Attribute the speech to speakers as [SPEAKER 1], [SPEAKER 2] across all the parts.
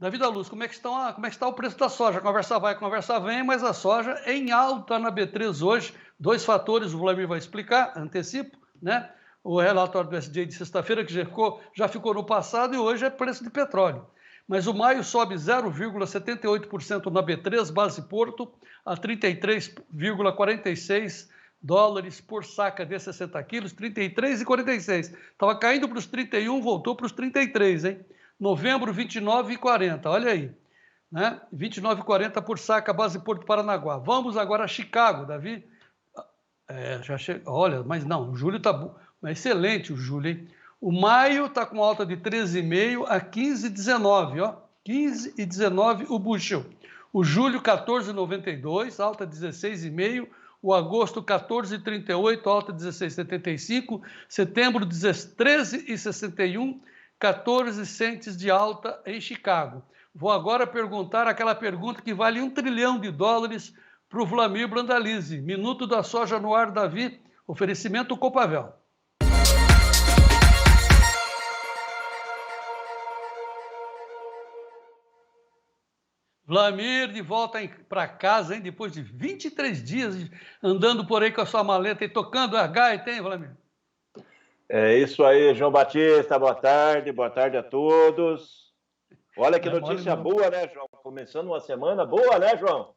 [SPEAKER 1] Davi da Luz, como é que está o preço da soja? Conversa vai, conversa vem, mas a soja em alta na B3 hoje. Dois fatores, o Vladimir vai explicar, antecipo, né? O relatório do SDA de sexta-feira, que já ficou no passado e hoje é preço de petróleo. Mas o maio sobe 0,78% na B3, base Porto, a 33,46 dólares por saca de 60 quilos, 33,46. Estava caindo para os 31, voltou para os 33, hein? Novembro, 29,40, olha aí, né? 29,40 por saca, base Porto Paranaguá. Vamos agora a Chicago, Davi. Já chega, olha, mas não, o julho está excelente, o julho, hein? O maio está com alta de 13,5 a 15,19, ó, 15,19 o bushel. O julho, 14,92, alta 16,5. O agosto, 14,38, alta 16,75. Setembro, 13,61, 14 centes de alta em Chicago. Vou agora perguntar aquela pergunta que vale $1 trilhão para o Vlamir Brandalize. Minuto da soja no ar, Davi. Oferecimento Copavel. Vlamir, de volta para casa, hein? Depois de 23 dias andando por aí com a sua maleta e tocando a gaita, hein, Vlamir?
[SPEAKER 2] É isso aí, João Batista, boa tarde a todos. Olha que notícia boa, né, João? Começando uma semana boa, né, João?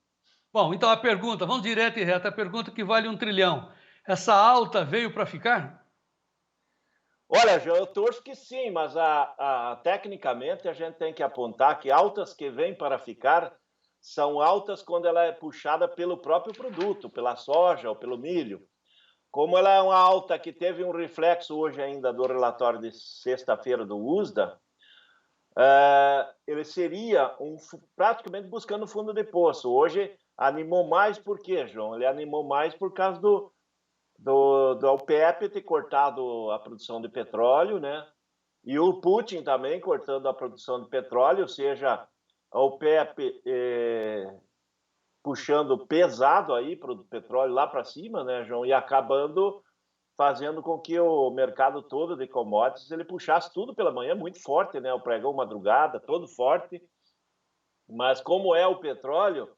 [SPEAKER 1] Bom, então a pergunta, vamos direto e reto, a pergunta que vale $1 trilhão. Essa alta veio para ficar?
[SPEAKER 2] Olha, João, eu torço que sim, mas tecnicamente a gente tem que apontar que altas que vêm para ficar são altas quando ela é puxada pelo próprio produto, pela soja ou pelo milho. Como ela é uma alta que teve um reflexo hoje ainda do relatório de sexta-feira do USDA, ele seria praticamente buscando o fundo de poço. Hoje animou mais por quê, João? Ele animou mais por causa do OPEP ter cortado a produção de petróleo, né? E o Putin também cortando a produção de petróleo, ou seja, a OPEP puxando pesado aí para o petróleo lá para cima, né, João? E acabando fazendo com que o mercado todo de commodities ele puxasse tudo pela manhã, muito forte, né? O pregão madrugada, todo forte. Mas como é o petróleo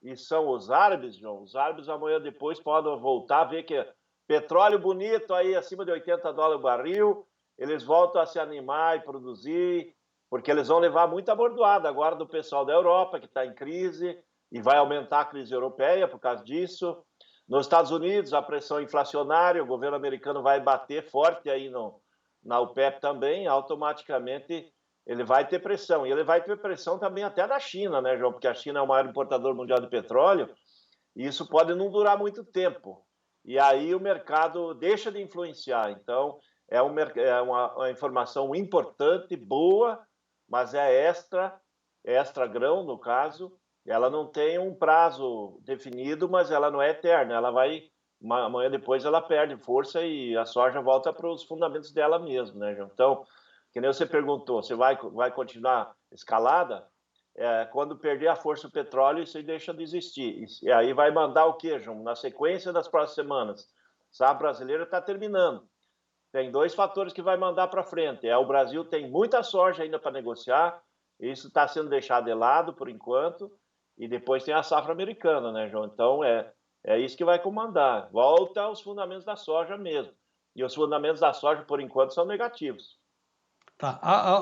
[SPEAKER 2] e são os árabes, João, os árabes amanhã depois podem voltar a ver que petróleo bonito aí acima de $80 o barril, eles voltam a se animar e produzir, porque eles vão levar muita bordoada agora do pessoal da Europa, que está em crise, e vai aumentar a crise europeia por causa disso. Nos Estados Unidos, a pressão inflacionária, o governo americano vai bater forte aí na OPEP também, automaticamente ele vai ter pressão. E ele vai ter pressão também até da China, né, João? Porque a China é o maior importador mundial de petróleo, e isso pode não durar muito tempo. E aí o mercado deixa de influenciar. Então, é uma informação importante, boa, mas é extra grão, no caso. Ela não tem um prazo definido, mas ela não é eterna. Ela vai, amanhã depois ela perde força e a soja volta para os fundamentos dela mesmo, né, João? Então, que nem você perguntou, você vai continuar escalada? Quando perder a força do petróleo, isso aí deixa de existir. E aí vai mandar o quê, João? Na sequência das próximas semanas, a safra brasileira está terminando. Tem dois fatores que vai mandar para frente. O Brasil tem muita soja ainda para negociar, isso está sendo deixado de lado por enquanto, e depois tem a safra americana, né, João? Então, é isso que vai comandar. Volta aos fundamentos da soja mesmo. E os fundamentos da soja, por enquanto, são negativos.
[SPEAKER 1] Tá.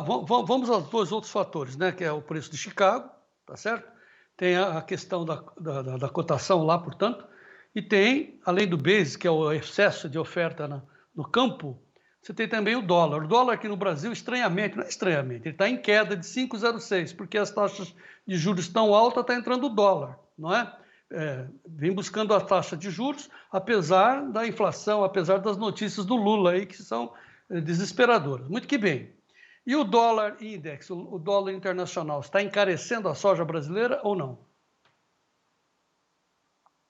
[SPEAKER 1] Vamos aos dois outros fatores, né? Que é o preço de Chicago, tá certo? Tem a questão da cotação lá, portanto, e tem, além do base, que é o excesso de oferta no campo, você tem também o dólar. O dólar aqui no Brasil, estranhamente, não é estranhamente, ele está em queda de 5,06, porque as taxas de juros estão altas, está entrando o dólar, não é? Vem buscando a taxa de juros, apesar da inflação, apesar das notícias do Lula aí, que são desesperadoras. Muito que bem. E o dólar index, o dólar internacional, está encarecendo a soja brasileira ou não?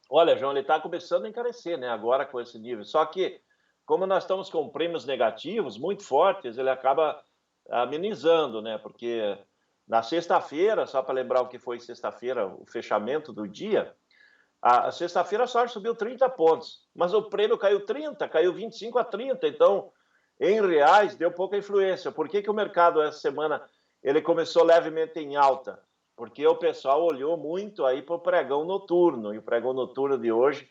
[SPEAKER 2] Olha, João, ele está começando a encarecer, né, agora com esse nível. Só que, como nós estamos com prêmios negativos muito fortes, ele acaba amenizando, né, porque na sexta-feira, só para lembrar o que foi sexta-feira, o fechamento do dia, a sexta-feira a soja subiu 30 pontos, mas o prêmio caiu 30, caiu 25 a 30, então, em reais, deu pouca influência. Por que o mercado essa semana ele começou levemente em alta, porque o pessoal olhou muito aí para o pregão noturno, e o pregão noturno de hoje,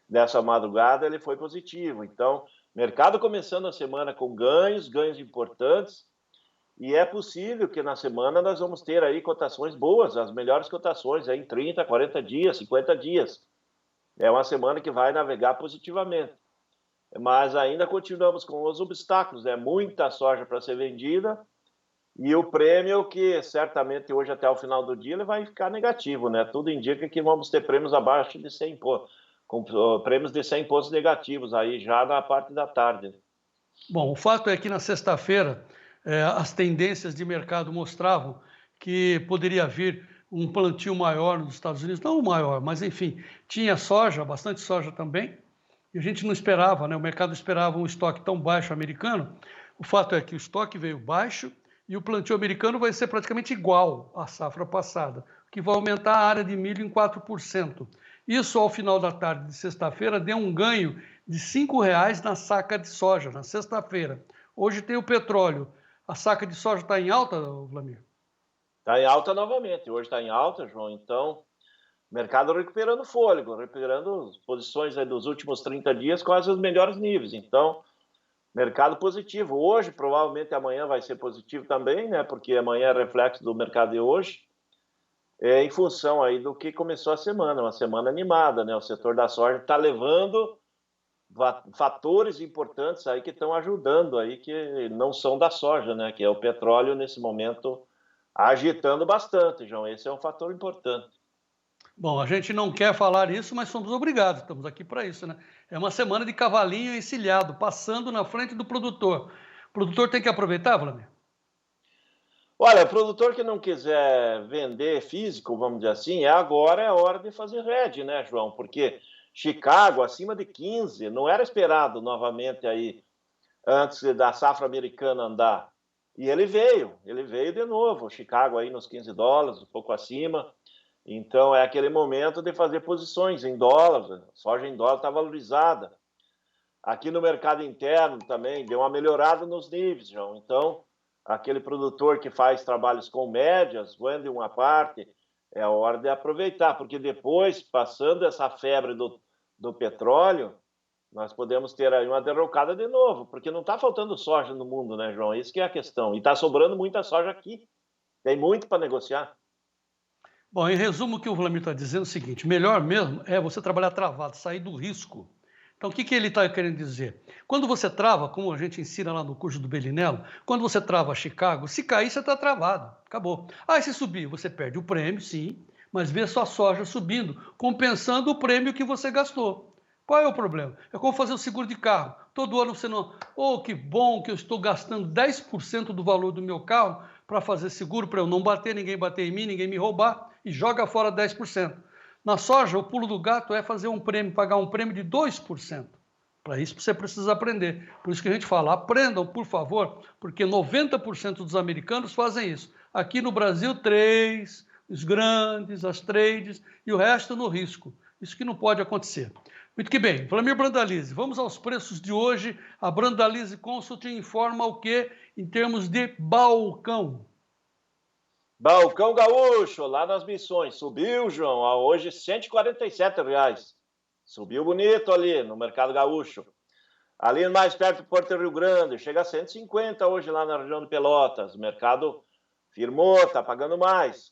[SPEAKER 2] dessa madrugada, ele foi positivo. Então, mercado começando a semana com ganhos importantes, e é possível que na semana nós vamos ter aí cotações boas, as melhores cotações aí em 30, 40 dias, 50 dias. É uma semana que vai navegar positivamente. Mas ainda continuamos com os obstáculos, né? Muita soja para ser vendida e o prêmio que certamente hoje até o final do dia ele vai ficar negativo, né? Tudo indica que vamos ter prêmios abaixo de 100 pontos, com prêmios de 100 pontos negativos aí já na parte da tarde.
[SPEAKER 1] Bom, o fato é que na sexta-feira as tendências de mercado mostravam que poderia vir um plantio maior nos Estados Unidos, não o maior, mas enfim, tinha soja, bastante soja também, e a gente não esperava, né? O mercado esperava um estoque tão baixo americano. O fato é que o estoque veio baixo e o plantio americano vai ser praticamente igual à safra passada, o que vai aumentar a área de milho em 4%. Isso, ao final da tarde de sexta-feira, deu um ganho de R$ 5,00 na saca de soja, na sexta-feira. Hoje tem o petróleo. A saca de soja está em alta, Vlamir?
[SPEAKER 2] Está em alta novamente. Hoje está em alta, João. Então, mercado recuperando fôlego, recuperando posições aí dos últimos 30 dias, quase os melhores níveis. Então, mercado positivo. Hoje, provavelmente amanhã vai ser positivo também, né? Porque amanhã é reflexo do mercado de hoje. Em função aí do que começou a semana, uma semana animada, né? O setor da soja está levando fatores importantes aí que estão ajudando aí, que não são da soja, né? Que é o petróleo nesse momento agitando bastante, João. Esse é um fator importante.
[SPEAKER 1] Bom, a gente não quer falar isso, mas somos obrigados, estamos aqui para isso, né? É uma semana de cavalinho encilhado, passando na frente do produtor. O produtor tem que aproveitar, Vlamir?
[SPEAKER 2] Olha, o produtor que não quiser vender físico, vamos dizer assim, agora é a hora de fazer hedge, né, João? Porque Chicago, acima de 15, não era esperado novamente aí, antes da safra americana andar. E ele veio de novo. Chicago aí nos $15, um pouco acima. Então é aquele momento de fazer posições em dólar, soja em dólar está valorizada. Aqui no mercado interno também deu uma melhorada nos níveis, João. Então, aquele produtor que faz trabalhos com médias, vende uma parte, é a hora de aproveitar, porque depois, passando essa febre do petróleo, nós podemos ter aí uma derrocada de novo, porque não está faltando soja no mundo, né, João? Isso que é a questão. E está sobrando muita soja aqui. Tem muito para negociar.
[SPEAKER 1] Bom, em resumo, o que o Vlamir está dizendo é o seguinte: melhor mesmo é você trabalhar travado, sair do risco. Então, o que ele está querendo dizer? Quando você trava, como a gente ensina lá no curso do Belinello, quando você trava Chicago, se cair, você está travado. Acabou. Ah, se subir, você perde o prêmio, sim, mas vê sua soja subindo, compensando o prêmio que você gastou. Qual é o problema? É como fazer o seguro de carro. Todo ano você não... Oh, que bom que eu estou gastando 10% do valor do meu carro para fazer seguro, para eu não bater, ninguém bater em mim, ninguém me roubar, e joga fora 10%. Na soja, o pulo do gato é fazer um prêmio, pagar um prêmio de 2%. Para isso você precisa aprender. Por isso que a gente fala, aprendam, por favor, porque 90% dos americanos fazem isso. Aqui no Brasil, 3%, os grandes, as trades, e o resto no risco. Isso que não pode acontecer. Muito que bem, Vlamir Brandalize, vamos aos preços de hoje. A Brandalize Consult informa o que em termos de balcão?
[SPEAKER 2] Balcão Gaúcho, lá nas Missões, subiu, João, a hoje R$ 147. Subiu bonito ali no Mercado Gaúcho. Ali mais perto do Porto Rio Grande, chega a 150 hoje lá na região de Pelotas. O mercado firmou, está pagando mais.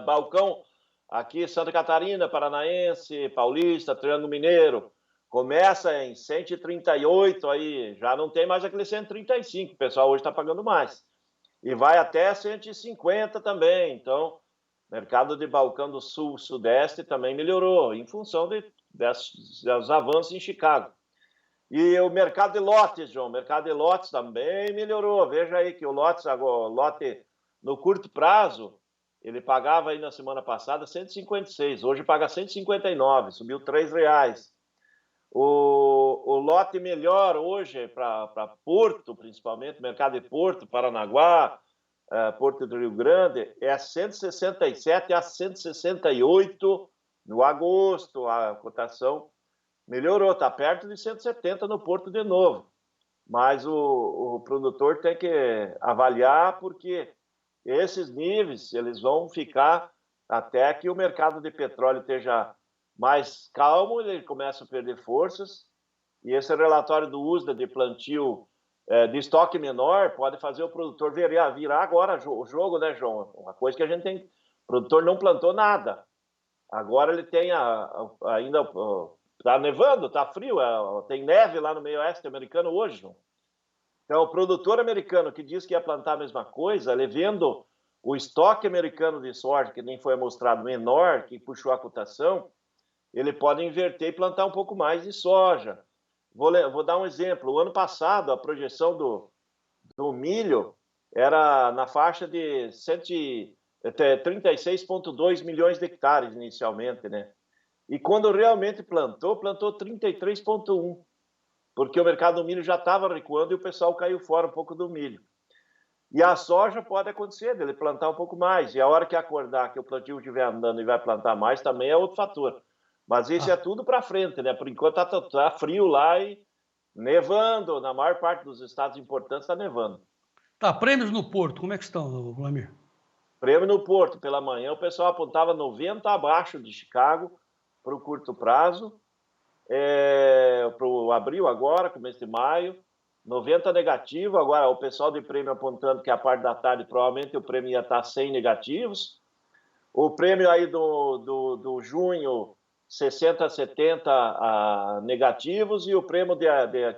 [SPEAKER 2] Balcão aqui Santa Catarina, Paranaense, Paulista, Triângulo Mineiro, começa em 138 aí, já não tem mais aquele 135, o pessoal hoje está pagando mais. E vai até 150 também, então mercado de balcão do sul, sudeste também melhorou, em função dos avanços em Chicago. E o mercado de lotes, João, o mercado de lotes também melhorou, veja aí que o lote no curto prazo, ele pagava aí na semana passada 156, hoje paga 159, subiu R$3. O lote melhor hoje para Porto, principalmente, mercado de Porto, Paranaguá, Porto do Rio Grande, é 167 a 168 no agosto, a cotação melhorou, está perto de 170 no Porto de novo. mas o produtor tem que avaliar, porque esses níveis eles vão ficar até que o mercado de petróleo esteja mais calmo, ele começa a perder forças, e esse relatório do USDA de plantio de estoque menor pode fazer o produtor virar agora o jogo, né, João? Uma coisa que a gente tem... O produtor não plantou nada. Agora ele tem ainda... Está nevando, está frio, tem neve lá no meio oeste americano hoje, João. Então, o produtor americano que diz que ia plantar a mesma coisa, ele vendo o estoque americano de soja, que nem foi mostrado menor, que puxou a cotação, ele pode inverter e plantar um pouco mais de soja. Vou dar um exemplo. O ano passado, a projeção do milho era na faixa de 36,2 milhões de hectares inicialmente, né? E quando realmente plantou 33,1, porque o mercado do milho já estava recuando e o pessoal caiu fora um pouco do milho. E a soja pode acontecer, dele plantar um pouco mais. E a hora que acordar que o plantio estiver andando e vai plantar mais, também é outro fator. Mas isso é tudo para frente, né? Por enquanto tá frio lá e nevando. Na maior parte dos estados importantes está nevando.
[SPEAKER 1] Tá, prêmios no Porto, como é que estão, Vlamir?
[SPEAKER 2] Prêmio no Porto, pela manhã, o pessoal apontava 90 abaixo de Chicago para o curto prazo. Para o abril agora, começo de maio. 90 negativo. Agora o pessoal de prêmio apontando que a parte da tarde provavelmente o prêmio ia estar 100 negativos. O prêmio aí do junho... 60, 70 negativos, e o prêmio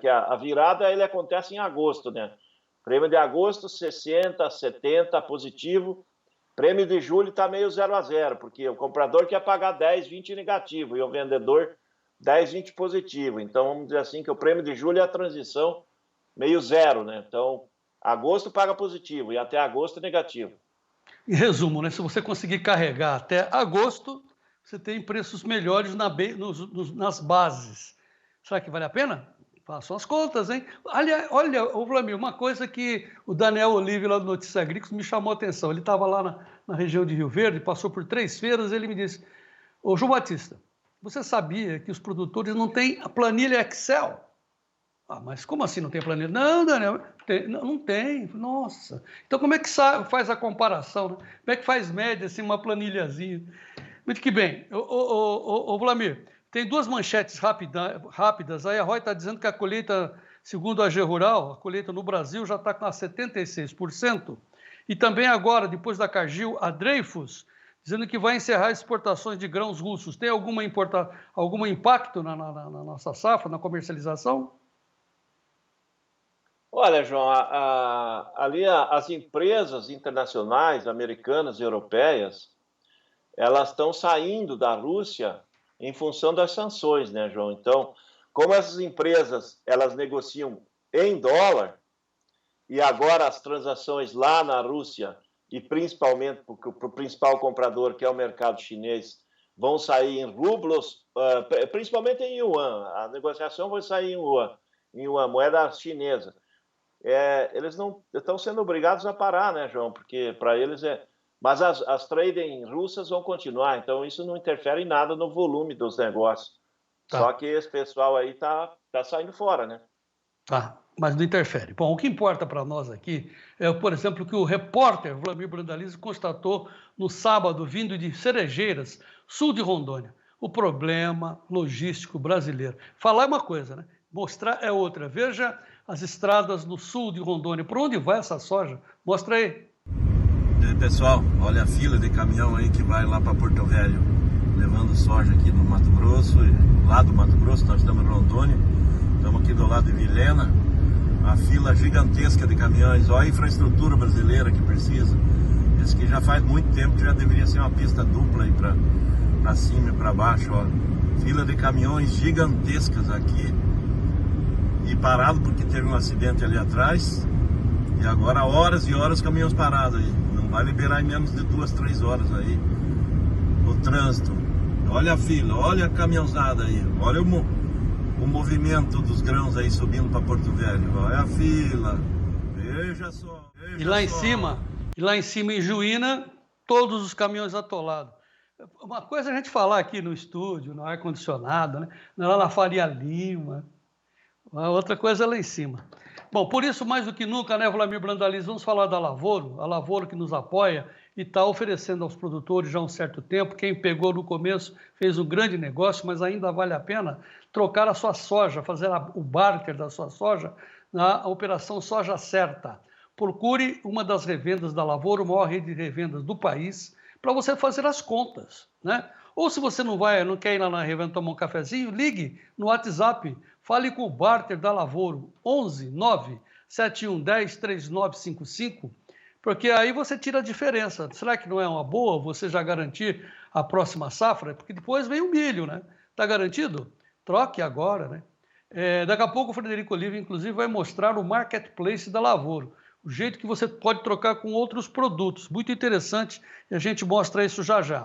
[SPEAKER 2] que a virada ele acontece em agosto, né? Prêmio de agosto, 60, 70 positivo. Prêmio de julho está meio 0 a 0, porque o comprador quer pagar 10, 20 negativo e o vendedor 10, 20 positivo. Então, vamos dizer assim que o prêmio de julho é a transição meio 0, né? Então, agosto paga positivo e até agosto negativo.
[SPEAKER 1] Em resumo, né? Se você conseguir carregar até agosto, você tem preços melhores nas bases. Será que vale a pena? Façam as contas, hein? Olha, Vlamir, uma coisa que o Daniel Olive, lá do Notícias Agrícolas, me chamou a atenção. Ele estava lá na região de Rio Verde, passou por 3 feiras, ele me disse: ô, João Batista, você sabia que os produtores não têm a planilha Excel? Ah, mas como assim não tem planilha? Não, Daniel, não tem. Nossa. Então como é que faz a comparação? Né? Como é que faz média, assim, uma planilhazinha? Muito que bem. Ô, Vlamir, tem 2 manchetes rápidas. Aí a Roy está dizendo que a colheita, segundo a AG Rural, a colheita no Brasil já está com 76%. E também agora, depois da Cargill, a Dreyfus, dizendo que vai encerrar exportações de grãos russos. Tem algum impacto na nossa safra, na comercialização?
[SPEAKER 2] Olha, João, ali as empresas internacionais, americanas e europeias, elas estão saindo da Rússia em função das sanções, né, João? Então, como essas empresas, elas negociam em dólar, e agora as transações lá na Rússia, e principalmente para o principal comprador, que é o mercado chinês, vão sair em rublos, principalmente em yuan. A negociação vai sair em yuan, moeda chinesa. Eles não estão sendo obrigados a parar, né, João? Porque para eles é... Mas as trading russas vão continuar, então isso não interfere em nada no volume dos negócios. Tá. Só que esse pessoal aí tá saindo fora, né?
[SPEAKER 1] Tá, mas não interfere. Bom, o que importa para nós aqui é, por exemplo, que o repórter Vlamir Brandalize constatou no sábado, vindo de Cerejeiras, sul de Rondônia, o problema logístico brasileiro. Falar é uma coisa, né? Mostrar é outra. Veja as estradas no sul de Rondônia. Por onde vai essa soja? Mostra aí.
[SPEAKER 3] E aí, pessoal, olha a fila de caminhão aí que vai lá para Porto Velho, levando soja aqui no Mato Grosso, lá do Mato Grosso, nós estamos em Rondônia, estamos aqui do lado de Vilhena, a fila gigantesca de caminhões, olha a infraestrutura brasileira que precisa. Isso que já faz muito tempo que já deveria ser uma pista dupla aí para cima e para baixo, ó. Fila de caminhões gigantescas aqui, e parado porque teve um acidente ali atrás, e agora horas e horas caminhões parados aí. Vai liberar em menos de 2, 3 horas aí o trânsito. Olha a fila, olha a caminhãozada aí, olha o movimento dos grãos aí subindo para Porto Velho. Olha a fila, veja só.
[SPEAKER 1] E lá em cima em Juína, todos os caminhões atolados. Uma coisa é a gente falar aqui no estúdio, no ar-condicionado, né? Lá na Faria Lima. A outra coisa é lá em cima. Bom, por isso, mais do que nunca, né, Vladimir Brandaliz, vamos falar da Lavoro, a Lavoro que nos apoia e está oferecendo aos produtores já há um certo tempo. Quem pegou no começo fez um grande negócio, mas ainda vale a pena trocar a sua soja, fazer o barter da sua soja na Operação Soja Certa. Procure uma das revendas da Lavoro, a maior rede de revendas do país, para você fazer as contas, né? Ou se você não quer ir lá na revenda tomar um cafezinho, ligue no WhatsApp, fale com o barter da Lavoro, 11 9 7110 3955, porque aí você tira a diferença. Será que não é uma boa você já garantir a próxima safra? Porque depois vem o milho, né? Está garantido? Troque agora, né? Daqui a pouco o Frederico Oliva, inclusive, vai mostrar o marketplace da Lavoro, o jeito que você pode trocar com outros produtos. Muito interessante, e a gente mostra isso já já.